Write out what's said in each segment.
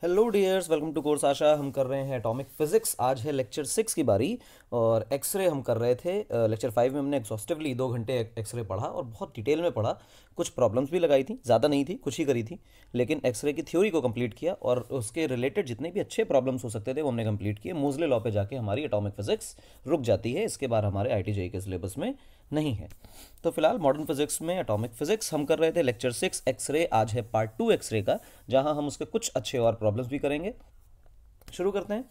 Hello dears, welcome to course Asha. हम कर रहे हैं एटॉमिक फिजिक्स। आज है लेक्चर 6 की बारी और एक्सरे हम कर रहे थे। लेक्चर 5 में हमने एग्जॉस्टिवली 2 घंटे एक्सरे पढ़ा और बहुत डिटेल में पढ़ा। कुछ प्रॉब्लम्स भी लगाई थी, ज़्यादा नहीं थी, कुछ ही करी थी, लेकिन एक्सरे की थ्योरी को कंप्लीट किया और उसके रिलेटेड जितने भी अच्छे प्रॉब्लम्स हो सकते थे वो हमने कंप्लीट किए। मोज़ले लॉ पे जाके हमारी एटॉमिक फिजिक्स रुक जाती है, इसके बाद हमारे IIT-JEE के सिलेबस में नहीं है। तो फिलहाल मॉडर्न फिजिक्स में एटॉमिक फिजिक्स हम कर रहे थे लेक्चर 6 एक्सरे। आज है पार्ट 2 एक्सरे का, जहां हम उसके कुछ अच्छे और प्रॉब्लम्स भी करेंगे। शुरू करते हैं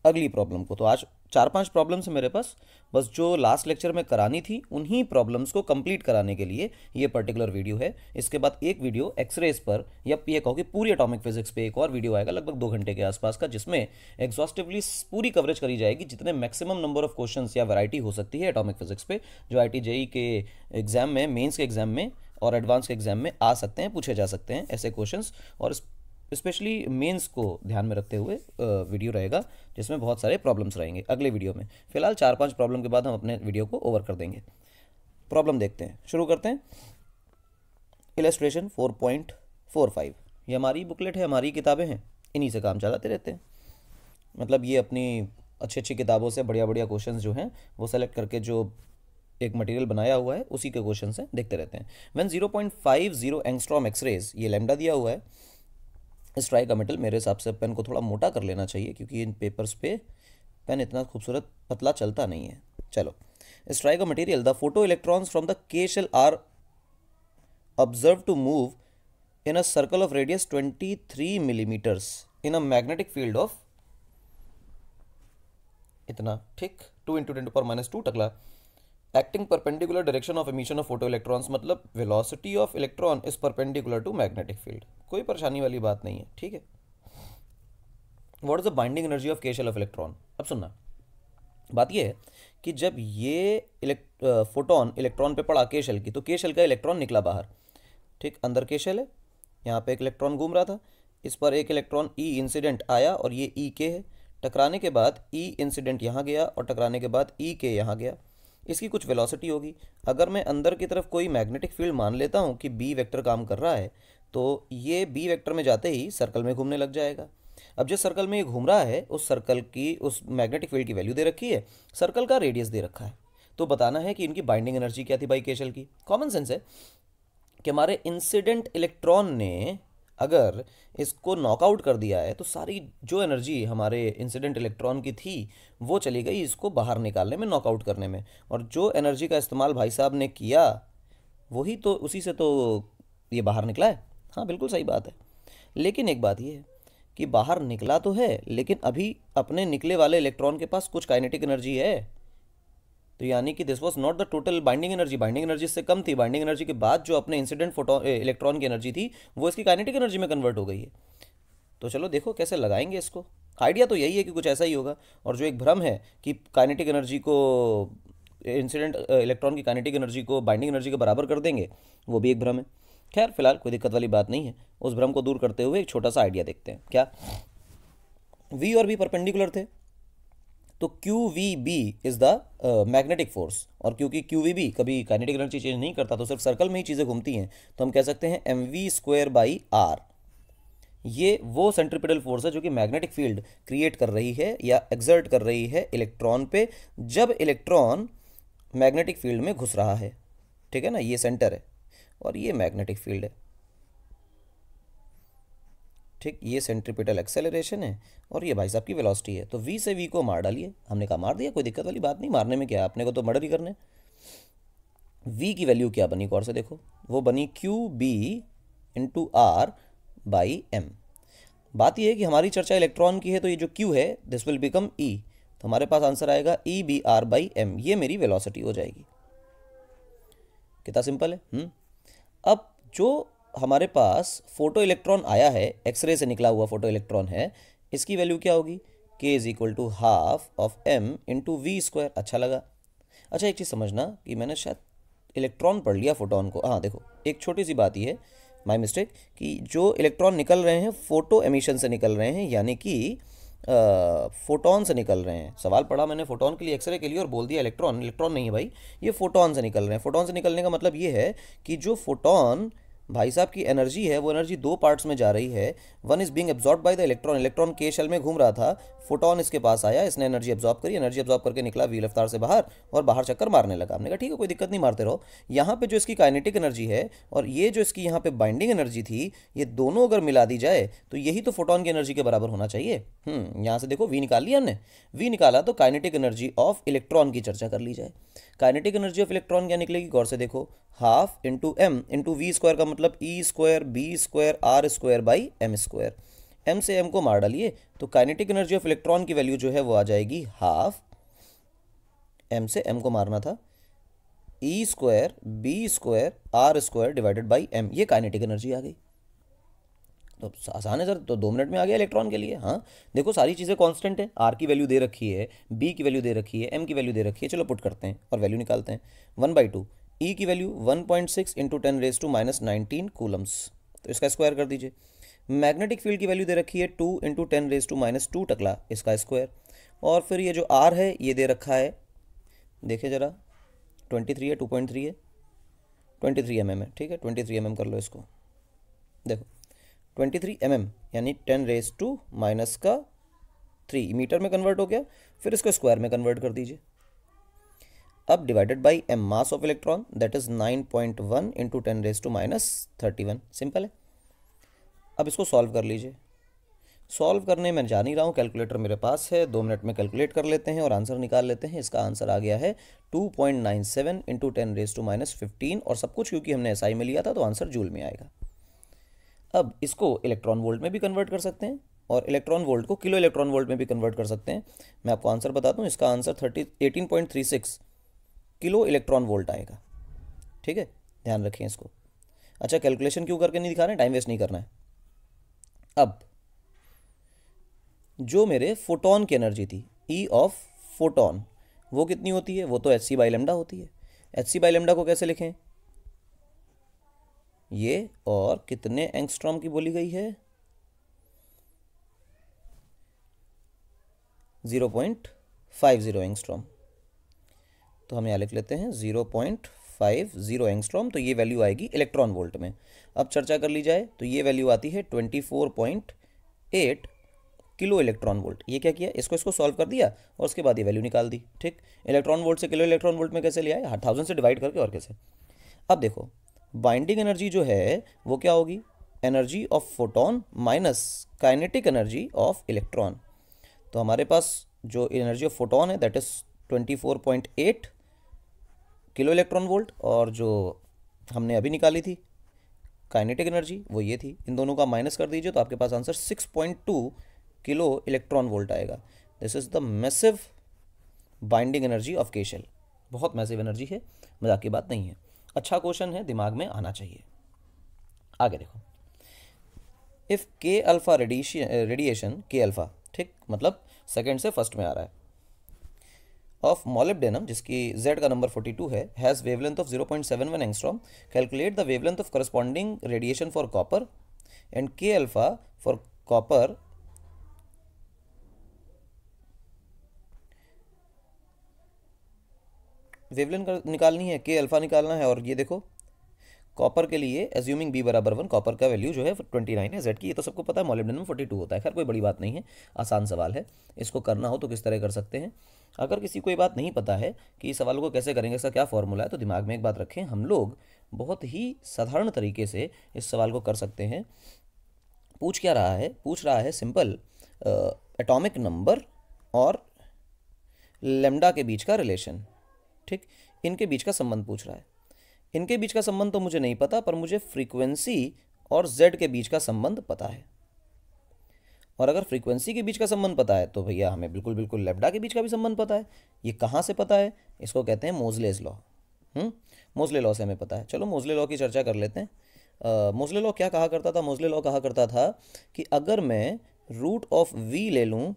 अगली प्रॉब्लम को। तो आज 4-5 प्रॉब्लम्स है मेरे पास, बस जो लास्ट लेक्चर में करानी थी उन्हीं प्रॉब्लम्स को कंप्लीट कराने के लिए ये पर्टिकुलर वीडियो है। इसके बाद एक वीडियो एक्सरेज पर या ये कहो कि पूरी एटॉमिक फिजिक्स पे एक और वीडियो आएगा लगभग 2 घंटे के आसपास का, जिसमें एग्जॉस्टिवली पूरी कवरेज करी जाएगी जितने मैक्सिमम नंबर ऑफ क्वेश्चंस या वैरायटी हो सकती है एटॉमिक फिजिक्स पे, जो IIT-JEE के एग्जाम में, मेंस के एग्जाम में और एडवांस के एग्जाम में आ सकते हैं, पूछे जा सकते हैं ऐसे क्वेश्चंस। और स्पेशली मेंस को ध्यान में रखते हुए वीडियो रहेगा जिसमें बहुत सारे प्रॉब्लम्स रहेंगे अगले वीडियो में। फिलहाल 4-5 प्रॉब्लम के बाद हम अपने वीडियो को ओवर कर देंगे। प्रॉब्लम देखते हैं, शुरू करते हैं। इलस्ट्रेशन 4.45, ये हमारी बुकलेट है, हमारी किताबें हैं, इन्हीं से काम चलाते रहते हैं। मतलब ये अपनी अच्छी अच्छी किताबों से बढ़िया बढ़िया क्वेश्चन जो हैं वो सेलेक्ट करके जो एक मटेरियल बनाया हुआ है उसी के क्वेश्चन से देखते रहते हैं। व्हेन 0.50 एंगस्ट्रॉम एक्सरेज, ये लैम्डा दिया हुआ है। स्ट्राइक का मेटल, मेरे हिसाब से पेन को थोड़ा मोटा कर लेना चाहिए क्योंकि इन पेपर्स पे पेन इतना खूबसूरत पतला चलता नहीं है। चलो, strike material, the photo electrons from the K shell are observe to move in a circle of radius 23 millimetres in a magnetic field of इतना, ठीक, 2 × 10⁻² टकला, acting perpendicular direction of emission of photo electrons, मतलब velocity of electron is perpendicular to magnetic field. कोई परेशानी वाली बात नहीं है, ठीक है। What is the binding energy of K shell of electron? अब सुनना, बात यह है कि जब ये फोटोन इलेक्ट्रॉन पे पड़ा के शेल की, तो के शेल का इलेक्ट्रॉन निकला बाहर, ठीक, अंदर के शेल है, यहाँ पे एक इलेक्ट्रॉन घूम रहा था, इस पर एक इलेक्ट्रॉन ई इंसिडेंट आया और ये ई के है। टकराने के बाद ई इंसिडेंट यहाँ गया और टकराने के बाद ई के यहाँ गया। इसकी कुछ वेलोसिटी होगी। अगर मैं अंदर की तरफ कोई मैग्नेटिक फील्ड मान लेता हूँ कि बी वेक्टर काम कर रहा है, तो ये बी वेक्टर में जाते ही सर्कल में घूमने लग जाएगा। अब जिस सर्कल में ये घूम रहा है उस सर्कल की, उस मैग्नेटिक फील्ड की वैल्यू दे रखी है, सर्कल का रेडियस दे रखा है। तो बताना है कि इनकी बाइंडिंग एनर्जी क्या थी भाई के शेल की। कॉमन सेंस है कि हमारे इंसिडेंट इलेक्ट्रॉन ने अगर इसको नॉकआउट कर दिया है तो सारी जो एनर्जी हमारे इंसिडेंट इलेक्ट्रॉन की थी वो चली गई इसको बाहर निकालने में, नॉकआउट करने में। और जो एनर्जी का इस्तेमाल भाई साहब ने किया वही तो, उसी से तो ये बाहर निकला है। हाँ, बिल्कुल सही बात है। लेकिन एक बात ये है कि बाहर निकला तो है, लेकिन अभी अपने निकले वाले इलेक्ट्रॉन के पास कुछ काइनेटिक एनर्जी है। तो यानी कि this was not the total binding energy, binding energy से कम थी। बाइंडिंग एनर्जी के बाद जो अपने इंसिडेंट फोटो इलेक्ट्रॉन की एनर्जी थी वो इसकी काइनेटिक एनर्जी में कन्वर्ट हो गई है। तो चलो देखो कैसे लगाएंगे इसको। आइडिया तो यही है कि कुछ ऐसा ही होगा। और जो एक भ्रम है कि काइनेटिक एनर्जी को, इंसिडेंट इलेक्ट्रॉन की काइनेटिक एनर्जी को बाइंडिंग एनर्जी के बराबर कर देंगे, वो भी एक भ्रम है। खैर, फिलहाल कोई दिक्कत वाली बात नहीं है। उस भ्रम को दूर करते हुए एक छोटा सा आइडिया देखते हैं। क्या वी और बी परपेंडिकुलर थे, तो Q V B is the magnetic force, और क्योंकि क्यू वी बी कभी काइनेटिक एनर्जी चेंज नहीं करता, तो सिर्फ सर्कल में ही चीज़ें घूमती हैं, तो हम कह सकते हैं mv²/r। ये वो सेंट्रीपिटल फोर्स है जो कि मैग्नेटिक फील्ड क्रिएट कर रही है या एक्सर्ट कर रही है इलेक्ट्रॉन पे, जब इलेक्ट्रॉन मैग्नेटिक फील्ड में घुस रहा है। ठीक है ना, ये सेंटर है और ये मैग्नेटिक फील्ड है। ठीक, ये सेंट्रीपिटल एक्सेलरेशन है और ये भाई साहब की वेलोसिटी है। तो v से v को मार डालिए। हमने कहा मार दिया, कोई दिक्कत वाली बात नहीं, मारने में क्या है, अपने को तो मर्डर ही करने। v की वैल्यू क्या बनी, गौर से देखो, वो बनी QB/R/m। बात ये है कि हमारी चर्चा इलेक्ट्रॉन की है, तो ये जो q है दिस विल बिकम e, तो हमारे पास आंसर आएगा EBR/m। ये मेरी वेलोसिटी हो जाएगी। कितना सिंपल है। अब जो हमारे पास फोटो इलेक्ट्रॉन आया है, एक्सरे से निकला हुआ फोटो इलेक्ट्रॉन है, इसकी वैल्यू क्या होगी, k = ½ m × v²। अच्छा लगा। अच्छा, एक चीज़ समझना कि मैंने शायद इलेक्ट्रॉन पढ़ लिया फोटोन को। हाँ देखो, एक छोटी सी बात ये है, माय मिस्टेक, कि जो इलेक्ट्रॉन निकल रहे हैं फोटो एमिशन से निकल रहे हैं, यानी कि फोटोन से निकल रहे हैं। सवाल पढ़ा मैंने फोटोन के लिए, एक्सरे के लिए, और बोल दिया इलेक्ट्रॉन। इलेक्ट्रॉन नहीं है भाई, ये फोटोन से निकल रहे हैं। फोटोन से निकलने का मतलब ये है कि जो फोटोन भाई साहब की एनर्जी है वो एनर्जी दो पार्ट्स में जा रही है। One is being absorb by the electron, electron के शेल में घूम रहा था, फोटोन इसके पास आया, इसने एनर्जी एब्जॉर्ब करी, एनर्जी एब्जॉर्ब करके निकला वी रफ्तार से बाहर और बाहर चक्कर मारने लगा। हमने कहा ठीक है कोई दिक्कत नहीं, मारते रहो। यहाँ पे जो इसकी काइनेटिक एनर्जी है और ये जो इसकी यहाँ पे बाइंडिंग एनर्जी थी, ये दोनों अगर मिला दी जाए तो यही तो फोटोन की एनर्जी के बराबर होना चाहिए। यहाँ से देखो वी निकाल लिया हमने, वी निकाला तो काइनेटिक एनर्जी ऑफ इलेक्ट्रॉन की चर्चा कर ली जाए। काइनेटिक एनर्जी ऑफ इलेक्ट्रॉन क्या निकलेगी, गौर से देखो, half into m into v square का मतलब e square b square r square by m square. M से एम को मार डालिए तो काइनेटिक एनर्जी ऑफ इलेक्ट्रॉन की वैल्यू जो है वो आ जाएगी हाफ, एम से एम को मारना था, e square b square r square divided by m, ये काइनेटिक एनर्जी आ गई। तो आसान है सर, तो 2 मिनट में आ गया इलेक्ट्रॉन के लिए। हाँ देखो सारी चीज़ें कांस्टेंट है, आर की वैल्यू दे रखी है, बी की वैल्यू दे रखी है, एम की वैल्यू दे रखी है, चलो पुट करते हैं और वैल्यू निकालते हैं। 1/2, ई की वैल्यू 1.6 इंटू 10⁻⁻19 कूलम्स, तो इसका स्क्वायर कर दीजिए। मैग्नेटिक फील्ड की वैल्यू दे रखी है 2 इंटू 10⁻² टकला, इसका स्क्वायर। और फिर ये जो आर है ये दे रखा है, देखिए ज़रा 23 है, 2.3 है, 23 mm है, ठीक है 23 mm कर लो इसको। देखो 23 mm यानी 10⁻³ मीटर में कन्वर्ट हो गया, फिर इसको स्क्वायर में कन्वर्ट कर दीजिए। अब divided by M, mass of electron, that is 9.1 into 10⁻31, simple है। अब इसको सॉल्व कर लीजिए। सॉल्व करने में जा नहीं रहा हूँ, कैलकुलेटर मेरे पास है, 2 मिनट में कैलकुलेट कर लेते हैं और आंसर निकाल लेते हैं। इसका आंसर आ गया है 2.97 इंटू 10⁻15 और सब कुछ क्योंकि हमने एसआई में लिया था तो आंसर जूल में आएगा। अब इसको इलेक्ट्रॉन वोल्ट में भी कन्वर्ट कर सकते हैं और इलेक्ट्रॉन वोल्ट को किलो इलेक्ट्रॉन वोल्ट में भी कन्वर्ट कर सकते हैं। मैं आपको आंसर बताता हूँ, इसका आंसर 18.36 किलो इलेक्ट्रॉन वोल्ट आएगा। ठीक है, ध्यान रखें इसको। अच्छा, कैलकुलेशन क्यों करके नहीं दिखा रहे हैं, टाइम वेस्ट नहीं करना है। अब जो मेरे फोटोन की एनर्जी थी, ई ऑफ फोटोन, वो कितनी होती है, वो तो एच सी बाई लेमडा होती है। एच सी बाई लेमडा को कैसे लिखें, ये और कितने एंगस्ट्रॉम की बोली गई है, 0.50 एंगस्ट्रॉम। तो हम यहाँ लिख लेते हैं 0.50 एंगस्ट्रॉम, तो ये वैल्यू आएगी इलेक्ट्रॉन वोल्ट में। अब चर्चा कर ली जाए तो ये वैल्यू आती है 24.8 किलो इलेक्ट्रॉन वोल्ट। ये क्या किया, इसको सॉल्व कर दिया और उसके बाद ये वैल्यू निकाल दी। ठीक, इलेक्ट्रॉन वोल्ट से किलो इलेक्ट्रॉन वोल्ट में कैसे लिया है, 1000 से डिवाइड करके, और कैसे। अब देखो बाइंडिंग एनर्जी जो है वो क्या होगी, energy of photon minus kinetic energy of electron. तो हमारे पास जो एनर्जी ऑफ फोटोन है that is 24.8 kilo electron volt, और जो हमने अभी निकाली थी काइनेटिक एनर्जी वो ये थी। इन दोनों का माइनस कर दीजिए तो आपके पास आंसर 6.2 किलो इलेक्ट्रॉन वोल्ट आएगा। This is the massive binding energy of K shell. बहुत मैसिव एनर्जी है, मजाक की बात नहीं है। अच्छा क्वेश्चन है, दिमाग में आना चाहिए। आगे देखो, इफ के अल्फा रेडिएशन, के अल्फा, ठीक मतलब सेकंड से फर्स्ट में आ रहा है, ऑफ मोलिब्डेनम, जिसकी Z का नंबर 42 है, has wavelength of 0.71 angstrom, calculate the wavelength of corresponding radiation for copper and के अल्फा फॉर कॉपर। वेवलेंथ निकालनी है, के अल्फा निकालना है, और ये देखो कॉपर के लिए एज्यूमिंग बी बराबर 1, कॉपर का वैल्यू जो है 29 है, जेड की, ये तो सबको पता है, मोलिब्डेनम 42 होता है। खैर कोई बड़ी बात नहीं है, आसान सवाल है। इसको करना हो तो किस तरह कर सकते हैं। अगर किसी को ये बात नहीं पता है कि इस सवाल को कैसे करेंगे, इसका क्या फॉर्मूला है, तो दिमाग में एक बात रखें, हम लोग बहुत ही साधारण तरीके से इस सवाल को कर सकते हैं। पूछ क्या रहा है, पूछ रहा है सिंपल एटॉमिक नंबर और लेमडा के बीच का रिलेशन। ठीक, इनके बीच का संबंध पूछ रहा है। इनके बीच का संबंध तो मुझे नहीं पता, पर मुझे फ्रीक्वेंसी और जेड के बीच का संबंध पता है। और अगर फ्रीक्वेंसी के बीच का संबंध पता है तो भैया हमें बिल्कुल बिल्कुल लेमडा के बीच का भी संबंध पता है। ये कहाँ से पता है, इसको कहते हैं मोज़लेस लॉ। मोज़ले लॉ से हमें पता है। चलो मोज़ले लॉ की चर्चा कर लेते हैं। मोज़ले लॉ क्या कहा करता था, मोज़ले लॉ कहा करता था कि अगर मैं रूट ऑफ वी ले लूँ,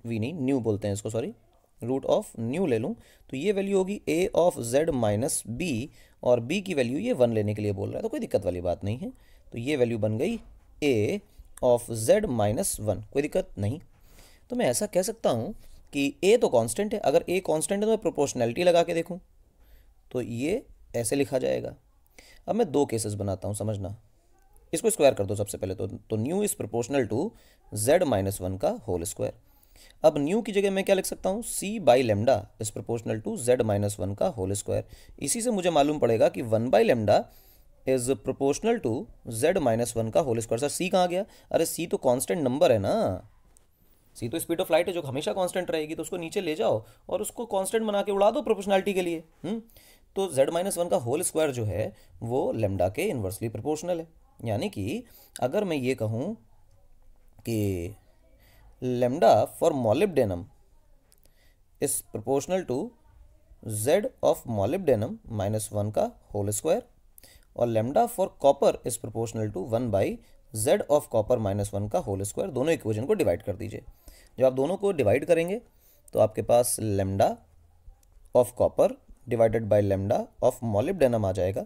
वी नहीं न्यू बोलते हैं इसको, सॉरी, रूट ऑफ न्यू ले लूँ, तो ये वैल्यू होगी ए ऑफ जेड माइनस बी, और बी की वैल्यू ये 1 लेने के लिए बोल रहा है, तो कोई दिक्कत वाली बात नहीं है। तो ये वैल्यू बन गई ए ऑफ जेड माइनस 1, कोई दिक्कत नहीं। तो मैं ऐसा कह सकता हूँ कि ए तो कांस्टेंट है, अगर ए कांस्टेंट है तो मैं प्रोपोर्शनैलिटी लगा के देखूँ तो ये ऐसे लिखा जाएगा। अब मैं दो केसेस बनाता हूँ, समझना। इसको स्क्वायर कर दो सबसे पहले तो nu is proportional to z minus one का होल स्क्वायर। अब न्यू की जगह मैं क्या लिख सकता हूँ, c by lambda is proportional to z minus one का होल स्क्वायर। इसी से मुझे मालूम पड़ेगा कि 1 by lambda is proportional to z minus one का होल स्क्वायर। सर c कहाँ गया? अरे c तो कांस्टेंट नंबर है ना, c तो स्पीड ऑफ लाइट है जो हमेशा कांस्टेंट रहेगी, तो उसको नीचे ले जाओ और उसको कांस्टेंट बना के उड़ा दो प्रोपोर्शनैलिटी के लिए। तो z माइनस वन का होल स्क्वायर जो है वो लेमडा के इन्वर्सली प्रोपोर्शनल है। यानी कि अगर मैं ये कहूँ कि lambda for molybdenum is proportional to z of molybdenum minus one का होल स्क्वायर, और lambda for copper is proportional to 1 by z of copper minus one का होल स्क्वायर, दोनों इक्वेशन को डिवाइड कर दीजिए। जब आप दोनों को डिवाइड करेंगे तो आपके पास lambda of copper divided by lambda of molybdenum आ जाएगा,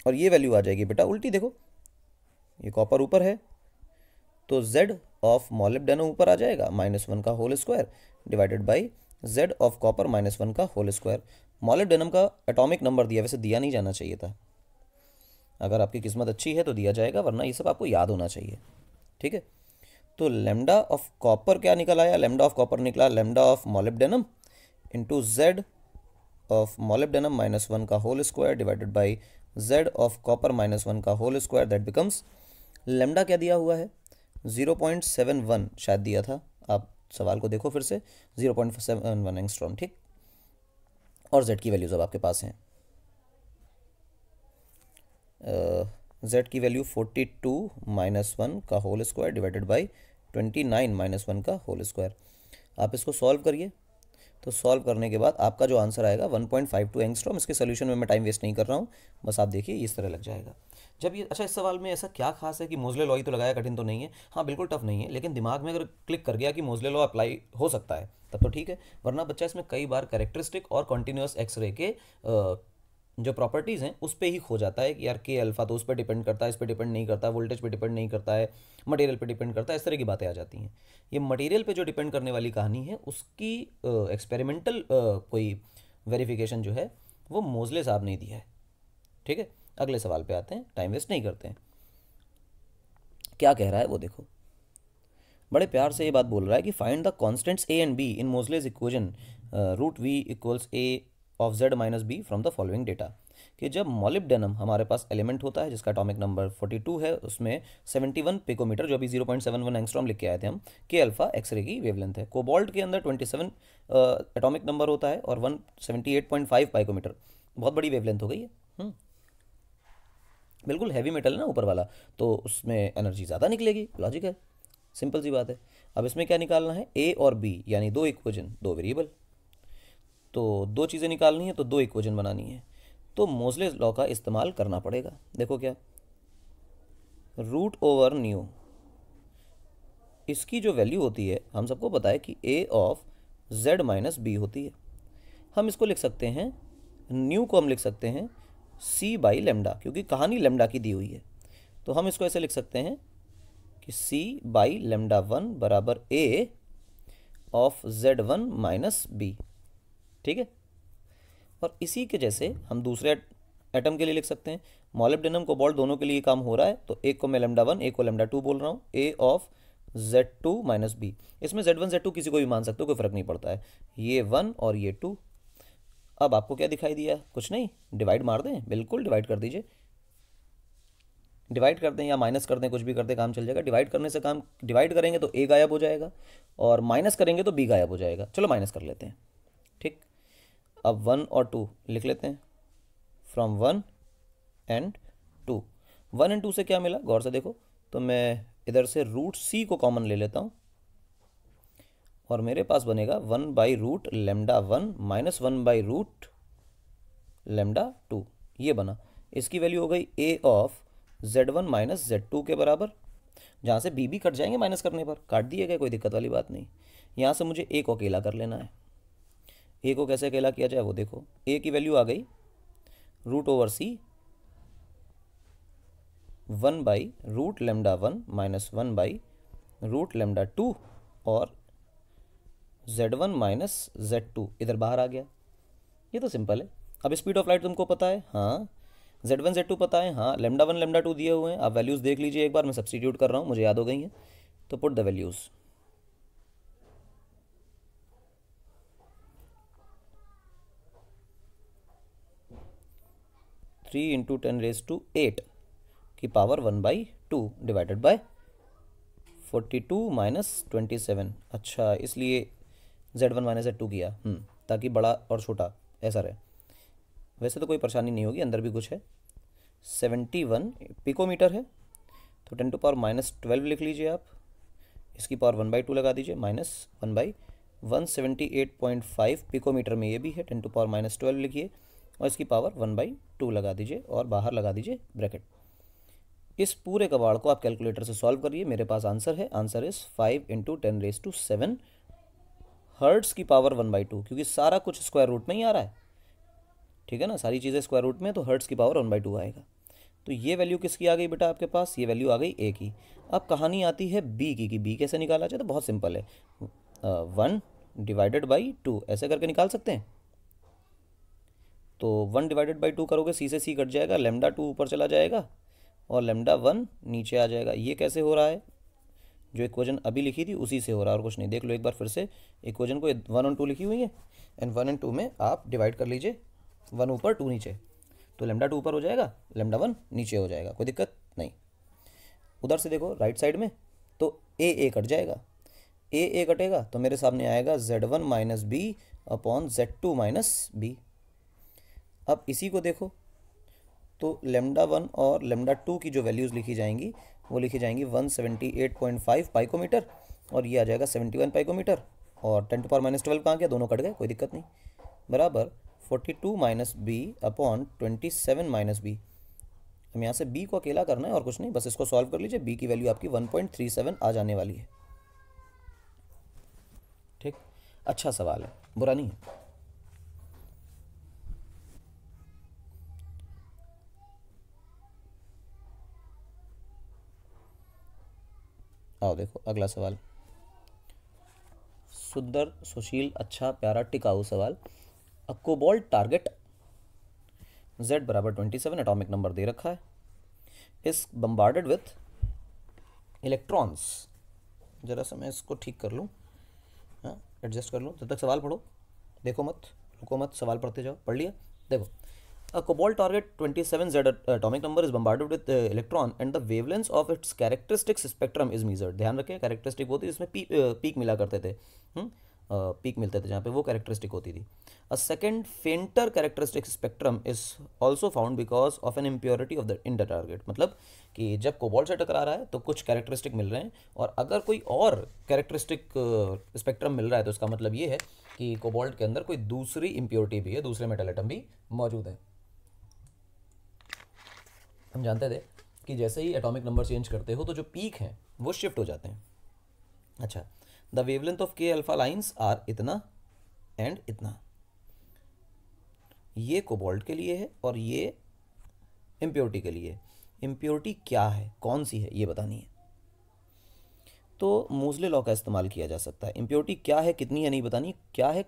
और ये वैल्यू आ जाएगी बेटा उल्टी। देखो ये कॉपर ऊपर है तो z ऑफ मॉलिब्डेनम ऊपर आ जाएगा माइनस वन का whole square divided by z of copper minus one का होल स्क्वायर। मॉलिब्डेनम का एटॉमिक नंबर दिया, वैसे दिया नहीं जाना चाहिए था, अगर आपकी किस्मत अच्छी है तो दिया जाएगा, वरना ये सब आपको याद होना चाहिए, ठीक है। तो लेमडा ऑफ कॉपर क्या निकल आया? लेमडा ऑफ कॉपर निकला lambda of molybdenum into z of molybdenum minus one का whole square divided by z of copper minus one का whole square. That becomes, lambda क्या दिया हुआ है? 0.71 शायद दिया था, आप सवाल को देखो फिर से, 0.71 एंगस्ट्रॉम, ठीक। और z की वैल्यूज अब आपके पास हैं, z की वैल्यू 42 माइनस वन का whole square divided by 29 minus one का होल स्क्वायर। आप इसको सॉल्व करिए, तो सॉल्व करने के बाद आपका जो आंसर आएगा 1.52 एंगस्ट्रॉम। इसके सोल्यूशन में मैं टाइम वेस्ट नहीं कर रहा हूँ, बस आप देखिए इस तरह लग जाएगा। जब ये, अच्छा इस सवाल में ऐसा क्या खास है कि मोजले लॉ ही तो लगाया, कठिन तो नहीं है। हाँ बिल्कुल टफ नहीं है, लेकिन दिमाग में अगर क्लिक कर गया कि मोजले लॉ अप्लाई हो सकता है तब तो ठीक है, वरना बच्चा इसमें कई बार कैरेक्टरिस्टिक और कॉन्टिन्यूस एक्सरे के जो प्रॉपर्टीज़ हैं उस पर ही खो जाता है कि यार के अल्फ़ा तो उस पर डिपेंड करता है, इस पर डिपेंड नहीं करता, वोल्टेज पे डिपेंड नहीं करता है, मटेरियल पे डिपेंड करता है, इस तरह की बातें आ जाती हैं। ये मटेरियल पे जो डिपेंड करने वाली कहानी है उसकी एक्सपेरिमेंटल कोई वेरिफिकेशन जो है वो मोजले साहब ने दिया है, ठीक है। अगले सवाल पे आते हैं, टाइम वेस्ट नहीं करते हैं। क्या कह रहा है वो देखो, बड़े प्यार से ये बात बोल रहा है कि find the constants a and b in Moseley's equation root v equals a of z minus b from the following data. कि जब मॉलिब्डेनम हमारे पास एलिमेंट होता है जिसका एटॉमिक नंबर 42 है, उसमें 71 पिकोमीटर जो अभी 0.71 एंगस्ट्रॉम लिख के आए थे हम, के अल्फा एक्सरे की वेवलेंथ है। कोबाल्ट के अंदर 27 एटॉमिक नंबर होता है और 178.5 पाइकोमीटर, बहुत बड़ी वेवलेंथ हो गई है। बिल्कुल हैवी मेटल है ना ऊपर वाला, तो उसमें एनर्जी ज़्यादा निकलेगी, लॉजिक है, सिंपल सी बात है। अब इसमें क्या निकालना है? ए और बी, यानी दो इक्वेशन दो वेरिएबल, तो दो चीज़ें निकालनी है तो दो इक्वेशन बनानी है, तो मोजले लॉ का इस्तेमाल करना पड़ेगा। देखो क्या, रूट ओवर न्यू, इसकी जो वैल्यू होती है हम सबको पता है कि ए ऑफ z माइनस बी होती है। हम इसको लिख सकते हैं, न्यू को हम लिख सकते हैं c बाई लेमडा, क्योंकि कहानी लेमडा की दी हुई है, तो हम इसको ऐसे लिख सकते हैं कि c बाई लेमडा वन बराबर a of z1 minus b, ठीक है। और इसी के जैसे हम दूसरे एटम के लिए लिख सकते हैं, मॉलिब्डेनम कोबाल्ट दोनों के लिए काम हो रहा है, तो एक को मैं लेमडा वन एक को लेमडा टू बोल रहा हूँ, ए ऑफ z2 माइनस बी। इसमें z1 z2 किसी को भी मान सकते हो, कोई फर्क नहीं पड़ता है, ये 1 और ये 2। अब आपको क्या दिखाई दिया? कुछ नहीं, डिवाइड मार दें, बिल्कुल डिवाइड कर दीजिए, डिवाइड कर दें या माइनस कर दें, कुछ भी कर दें काम चल जाएगा। डिवाइड करने से काम, डिवाइड करेंगे तो ए गायब हो जाएगा और माइनस करेंगे तो बी गायब हो जाएगा। चलो माइनस कर लेते हैं, ठीक। अब 1 और 2 लिख लेते हैं, फ्रॉम 1 एंड 2। 1 एंड 2 से क्या मिला गौर से देखो, तो मैं इधर से रूट सी को कॉमन ले लेता हूँ और मेरे पास बनेगा 1 by root lambda one minus 1 by root lambda 2, ये बना। इसकी वैल्यू हो गई ए ऑफ z1 माइनस z2 के बराबर, जहाँ से बी भी कट जाएंगे माइनस करने पर, काट दिए गए, कोई दिक्कत वाली बात नहीं। यहाँ से मुझे ए को अकेला कर लेना है। ए को कैसे अकेला किया जाए वो देखो, ए की वैल्यू आ गई root over c 1 by root lambda one minus 1 by root lambda 2 और z1 माइनस z2 इधर बाहर आ गया। ये तो सिंपल है। अब स्पीड ऑफ लाइट तुमको पता है, हाँ Z1 Z2 पता है, हाँ लेमडा 1 लेमडा 2 दिए हुए हैं, आप वैल्यूज़ देख लीजिए एक बार, मैं सब्स्टिट्यूट कर रहा हूँ, मुझे याद हो गई हैं। तो पुट द वैल्यूज़। 3 इंटू 10⁸ की पावर 1/2 डिवाइडेड बाय 42 माइनस 27। अच्छा, इसलिए Z1 माइनस Z2 किया, ताकि बड़ा और छोटा ऐसा रहे। वैसे तो कोई परेशानी नहीं होगी, अंदर भी कुछ है। 71 पिकोमीटर है, तो 10⁻⁻12 लिख लीजिए आप। इसकी पावर 1/2 लगा दीजिए, माइनस 1/178.5 पिकोमीटर में ये भी है, 10⁻12 लिखिए, और इसकी पावर 1/2 लगा दीजिए और बाहर लगा दीजिए ब्रैकेट। इस पूरे कबाड़ को आप कैलकुलेटर से सॉल्व करिए, मेरे पास आंसर है। आंसर इज 5 इंटू 10⁻7 हर्ट्स की पावर 1/2, क्योंकि सारा कुछ स्क्वायर रूट में ही आ रहा है, ठीक है ना, सारी चीज़ें स्क्वायर रूट में, तो हर्ट्स की पावर 1/2 आएगा। तो ये वैल्यू किसकी आ गई बेटा आपके पास, ये वैल्यू आ गई ए की। अब कहानी आती है बी की, कि बी कैसे निकाला जाए, तो बहुत सिंपल है, 1 डिवाइडेड बाई 2 ऐसे करके निकाल सकते हैं। तो 1 डिवाइडेड बाई 2 करोगे, सी से सी कट जाएगा, लेमडा 2 ऊपर चला जाएगा और लेमडा 1 नीचे आ जाएगा। ये कैसे हो रहा है, जो इक्वेशन अभी लिखी थी उसी से हो रहा है और कुछ नहीं। देख लो एक बार फिर से, इक्वेशन को 1 और 2 लिखी हुई है, एंड 1 और 2 में आप डिवाइड कर लीजिए, 1 ऊपर 2 नीचे, तो लेमडा 2 ऊपर हो जाएगा, लेमडा 1 नीचे हो जाएगा, कोई दिक्कत नहीं। उधर से देखो राइट साइड में, तो ए कट जाएगा, ए कटेगा तो मेरे सामने आएगा Z1 minus b upon Z2 minus b. अब इसी को देखो, तो लेमडा 1 और लेमडा 2 की जो वैल्यूज़ लिखी जाएंगी वो लिखी जाएंगी 178.5 पाइकोमीटर, और ये आ जाएगा 71 पाइकोमीटर, और 10⁻12 कहाँ गया, दोनों कट गए, कोई दिक्कत नहीं, बराबर 42 minus b upon 27 minus b. हम यहाँ से बी को अकेला करना है और कुछ नहीं, बस इसको सॉल्व कर लीजिए, बी की वैल्यू आपकी 1.37 आ जाने वाली है। ठीक, अच्छा सवाल है, बुरा नहीं है। आओ देखो अगला सवाल, सुंदर सुशील अच्छा प्यारा टिकाऊ सवाल। अ कोबाल्ट टारगेट Z बराबर 27 एटॉमिक नंबर दे रखा है, इस बम्बार्डेड विथ इलेक्ट्रॉन्स। जरा सा मैं इसको ठीक कर लूँ, हाँ एडजस्ट कर लूँ, जब तक सवाल पढ़ो, देखो मत, रुको मत, सवाल पढ़ते जाओ। पढ़ लिया, देखो, a cobalt target 27Z atomic number is bombarded with electron and the wavelength of its characteristics spectrum is measured। ध्यान रखें, कैरेक्टरिस्टिक होती है जिसमें पीक मिला करते थे, पीक मिलते थे जहाँ पे, वो कैरेक्टरिस्टिक होती थी। A second फेंटर characteristic spectrum is also found because of N impurity of the in the target. मतलब कि जब कोबाल्ट से टकरा रहा है तो कुछ कैरेक्टरिस्टिक मिल रहे हैं, और अगर कोई और कैरेक्टरिस्टिक स्पेक्ट्रम मिल रहा है तो इसका मतलब ये है कि कोबाल्ट के अंदर कोई दूसरी इम्प्योरिटी भी है, दूसरे मेटल एटम भी मौजूद है। हम जानते थे कि जैसे ही एटॉमिक नंबर चेंज करते हो तो जो पीक हैं वो शिफ्ट हो जाते हैं। अच्छा, द वेवलेंथ ऑफ के अल्फा लाइंस आर इतना एंड इतना, ये कोबाल्ट के लिए है और ये इम्प्योरिटी के लिए। इम्प्योरिटी क्या है, कौन सी है, ये बतानी है, तो मोज़ले लॉ का इस्तेमाल किया जा सकता है। इम्प्योरिटी क्या है, कितनी है नहीं बतानी, क्या है,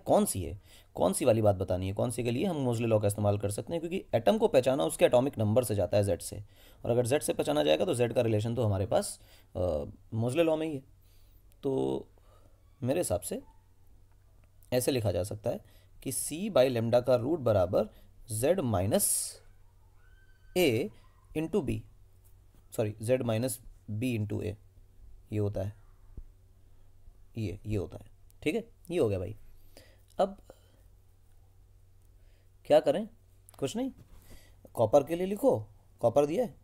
कौन सी वाली बात बतानी है, कौन सी के लिए हम मोज़ले लॉ का इस्तेमाल कर सकते हैं, क्योंकि एटम को पहचाना उसके एटॉमिक नंबर से जाता है, Z से, और अगर Z से पहचाना जाएगा तो Z का रिलेशन तो हमारे पास मोज़ले लॉ में ही है। तो मेरे हिसाब से ऐसे लिखा जा सकता है कि C बाई लेमडा का रूट बराबर Z minus a into b, sorry Z minus b into a, ये होता है, ये होता है, ठीक है, ये हो गया भाई। अब क्या करें, कुछ नहीं, कॉपर के लिए लिखो, कॉपर दिया है,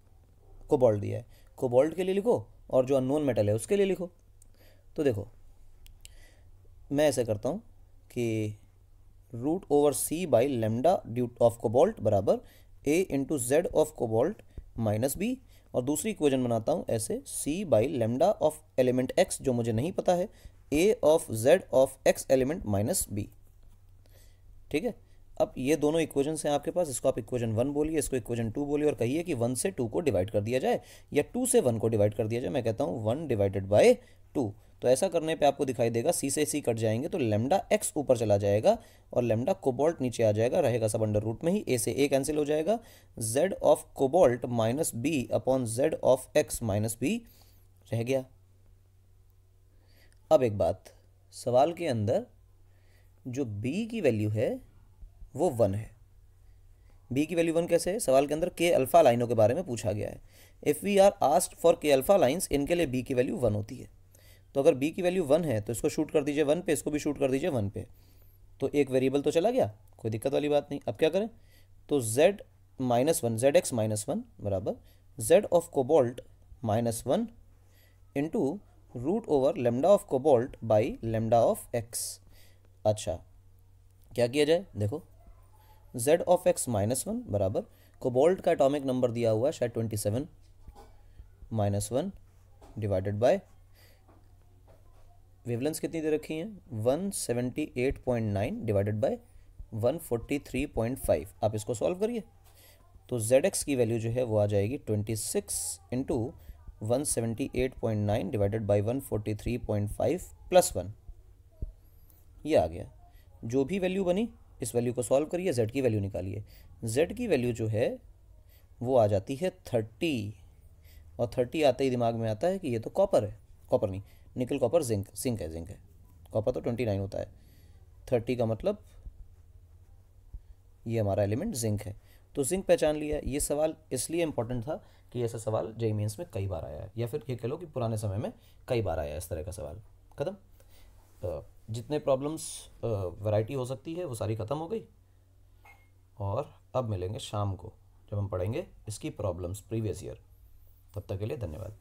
कोबाल्ट दिया है, कोबाल्ट के लिए लिखो, और जो अननोन मेटल है उसके लिए लिखो। तो देखो मैं ऐसे करता हूँ कि root over C by lambda due of cobalt बराबर A into Z of cobalt minus b, और दूसरी इक्वेशन बनाता हूँ ऐसे, C by lambda of element X जो मुझे नहीं पता है, A of Z of X element minus b. ठीक है, अब ये दोनों इक्वेशन हैं आपके पास, इसको आप इक्वेशन 1 बोलिए, इसको इक्वेशन 2 बोलिए, और कहिए कि 1 से 2 को डिवाइड कर दिया जाए या 2 से 1 को डिवाइड कर दिया जाए। मैं कहता हूँ 1 डिवाइडेड बाय 2। तो ऐसा करने पे आपको दिखाई देगा सी से सी कट जाएंगे तो लेमडा एक्स ऊपर चला जाएगा और लेमडा कोबाल्ट नीचे आ जाएगा, रहेगा सब अंडर रूट में ही। ए से ए कैंसिल हो जाएगा, Z of cobalt minus b upon Z of X minus b रह गया। अब एक बात, सवाल के अंदर जो b की वैल्यू है वो 1 है। b की वैल्यू 1 कैसे है? सवाल के अंदर k अल्फा लाइनों के बारे में पूछा गया है। If we are asked for k alpha lines, इनके लिए b की वैल्यू 1 होती है। तो अगर b की वैल्यू 1 है तो इसको शूट कर दीजिए 1 पे, इसको भी शूट कर दीजिए 1 पे, तो एक वेरिएबल तो चला गया, कोई दिक्कत वाली बात नहीं। अब क्या करें? तो z minus 1, Z X minus 1 बराबर Z of cobalt minus 1 into root over lambda of cobalt by lambda of X. अच्छा, क्या किया जाए? देखो, z ऑफ x माइनस 1 बराबर कोबाल्ट का एटॉमिक नंबर दिया हुआ है शायद 27 माइनस 1 डिवाइडेड बाय वेवलेंस कितनी दे रखी हैं 178.9 डिवाइडेड बाय 143.5। आप इसको सॉल्व करिए तो zx की वैल्यू जो है वो आ जाएगी 26 इंटू 178.9 डिवाइडेड बाई 143.5 प्लस 1, ये आ गया। जो भी वैल्यू बनी इस वैल्यू को सॉल्व करिए, z की वैल्यू निकालिए। z की वैल्यू जो है वो आ जाती है 30, और 30 आते ही दिमाग में आता है कि ये तो कॉपर है, कॉपर नहीं, निकल कॉपर जिंक है। कॉपर तो 29 होता है, 30 का मतलब ये हमारा एलिमेंट जिंक है। तो जिंक पहचान लिया। ये सवाल इसलिए इंपॉर्टेंट था कि ऐसा सवाल जेईई मेंस में कई बार आया है, या फिर ये कह लो कि पुराने समय में कई बार आया है इस तरह का सवाल। खत्म। जितने प्रॉब्लम्स वैरायटी हो सकती है वो सारी ख़त्म हो गई, और अब मिलेंगे शाम को जब हम पढ़ेंगे इसकी प्रॉब्लम्स प्रीवियस ईयर। तब तक के लिए धन्यवाद।